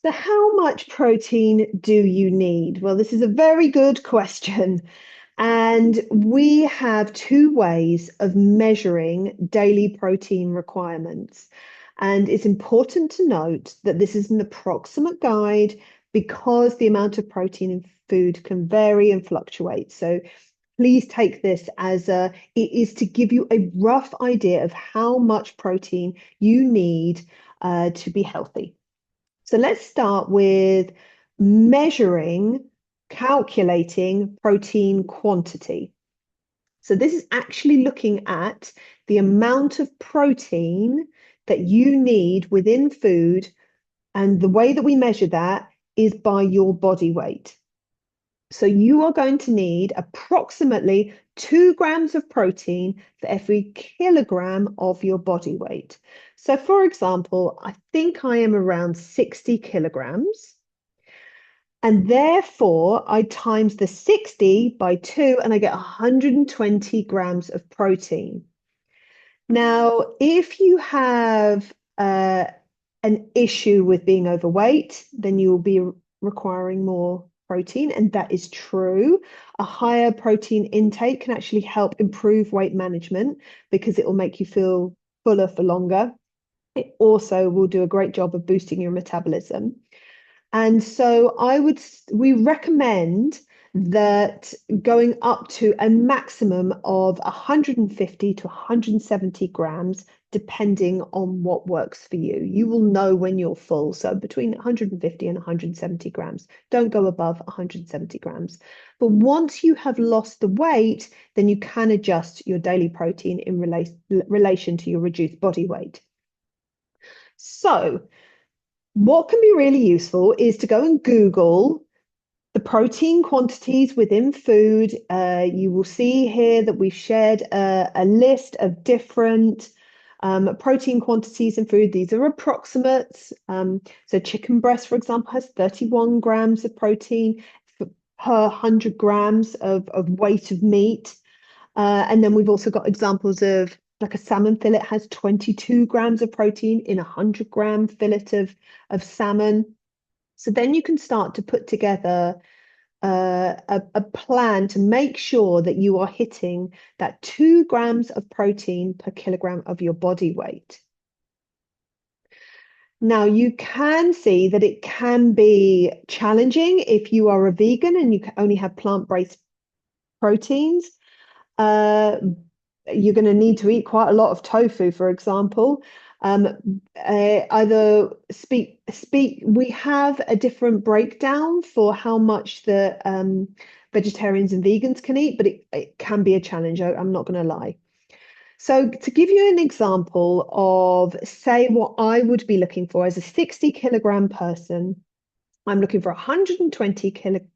So, how much protein do you need? Well, this is a very good question. And we have two ways of measuring daily protein requirements. And it's important to note that this is an approximate guide because the amount of protein in food can vary and fluctuate. So please take this as it is to give you a rough idea of how much protein you need to be healthy. So let's start with measuring, calculating protein quantity. So this is actually looking at the amount of protein that you need within food, and the way that we measure that is by your body weight. So you are going to need approximately 2 grams of protein for every kilogram of your body weight. So for example, I think I am around 60 kilograms. And therefore, I times the 60 by 2 and I get 120 grams of protein. Now, if you have an issue with being overweight, then you will be requiring more protein, and that is true. A higher protein intake can actually help improve weight management because it will make you feel fuller for longer. It also will do a great job of boosting your metabolism. And so we recommend that going up to a maximum of 150 to 170 grams, depending on what works for you. You will know when you're full. So between 150 and 170 grams. Don't go above 170 grams. But once you have lost the weight, then you can adjust your daily protein in relation to your reduced body weight. So what can be really useful is to go and Google the protein quantities within food. You will see here that we've shared a list of different protein quantities in food. These are approximates. So chicken breast, for example, has 31 grams of protein per 100 grams of weight of meat. And then we've also got examples of like a salmon fillet has 22 grams of protein in a 100-gram fillet of salmon. So then you can start to put together a plan to make sure that you are hitting that 2 grams of protein per kilogram of your body weight. Now, you can see that it can be challenging if you are a vegan and you only have plant-based proteins. Uh, you're going to need to eat quite a lot of tofu, for example. Either we have a different breakdown for how much the vegetarians and vegans can eat, but it can be a challenge. I'm not going to lie. So to give you an example of, say, what I would be looking for as a 60-kilogram person, I'm looking for 120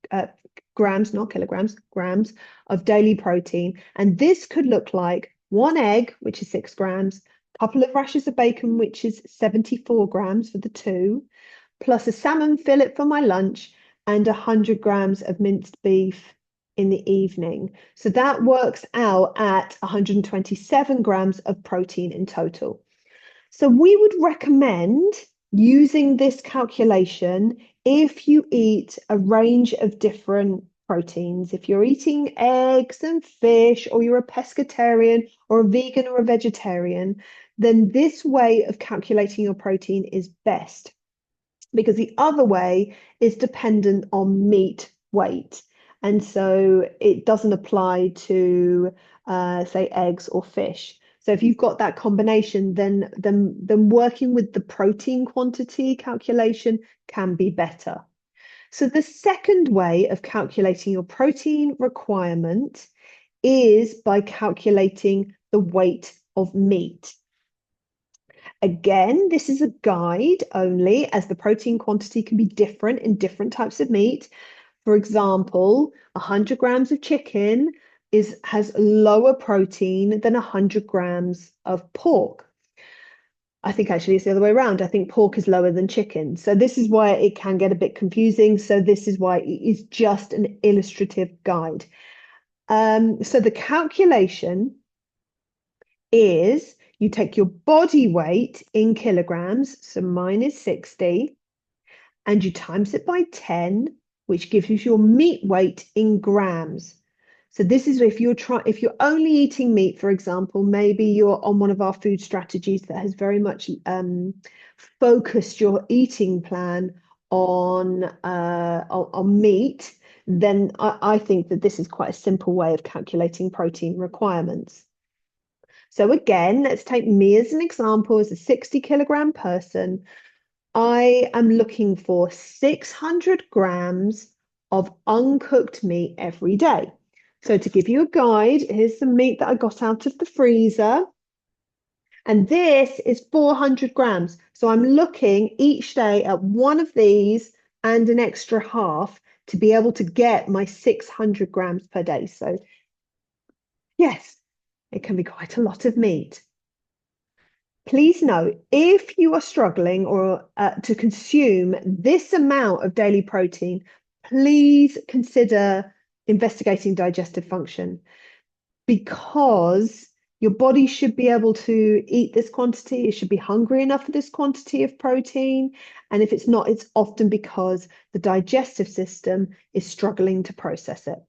grams, not kilograms, grams of daily protein. And this could look like one egg, which is 6 grams, a couple of rashers of bacon, which is 74 grams for the two, plus a salmon fillet for my lunch, and 100 grams of minced beef in the evening. So that works out at 127 grams of protein in total. So we would recommend using this calculation if you eat a range of different proteins. If you're eating eggs and fish, or you're a pescatarian or a vegan or a vegetarian, then this way of calculating your protein is best, because the other way is dependent on meat weight. And so it doesn't apply to, say, eggs or fish. So if you've got that combination, then working with the protein quantity calculation can be better. So the second way of calculating your protein requirement is by calculating the weight of meat. Again, this is a guide only, as the protein quantity can be different in different types of meat. For example, 100 grams of chicken has lower protein than 100 grams of pork. I think actually it's the other way around. I think pork is lower than chicken. So this is why it can get a bit confusing. So this is why it is just an illustrative guide. So the calculation is you take your body weight in kilograms, so mine is 60, and you times it by 10, which gives you your meat weight in grams. So this is if you're only eating meat, for example, maybe you're on one of our food strategies that has very much focused your eating plan on meat, then I think that this is quite a simple way of calculating protein requirements. So again, let's take me as an example, as a 60-kilogram person. I am looking for 600 grams of uncooked meat every day. So to give you a guide, here's some meat that I got out of the freezer. And this is 400 grams. So I'm looking each day at one of these and an extra half to be able to get my 600 grams per day. So yes, it can be quite a lot of meat. Please note, if you are struggling or to consume this amount of daily protein, please consider investigating digestive function, because your body should be able to eat this quantity. It should be hungry enough for this quantity of protein. And if it's not, it's often because the digestive system is struggling to process it.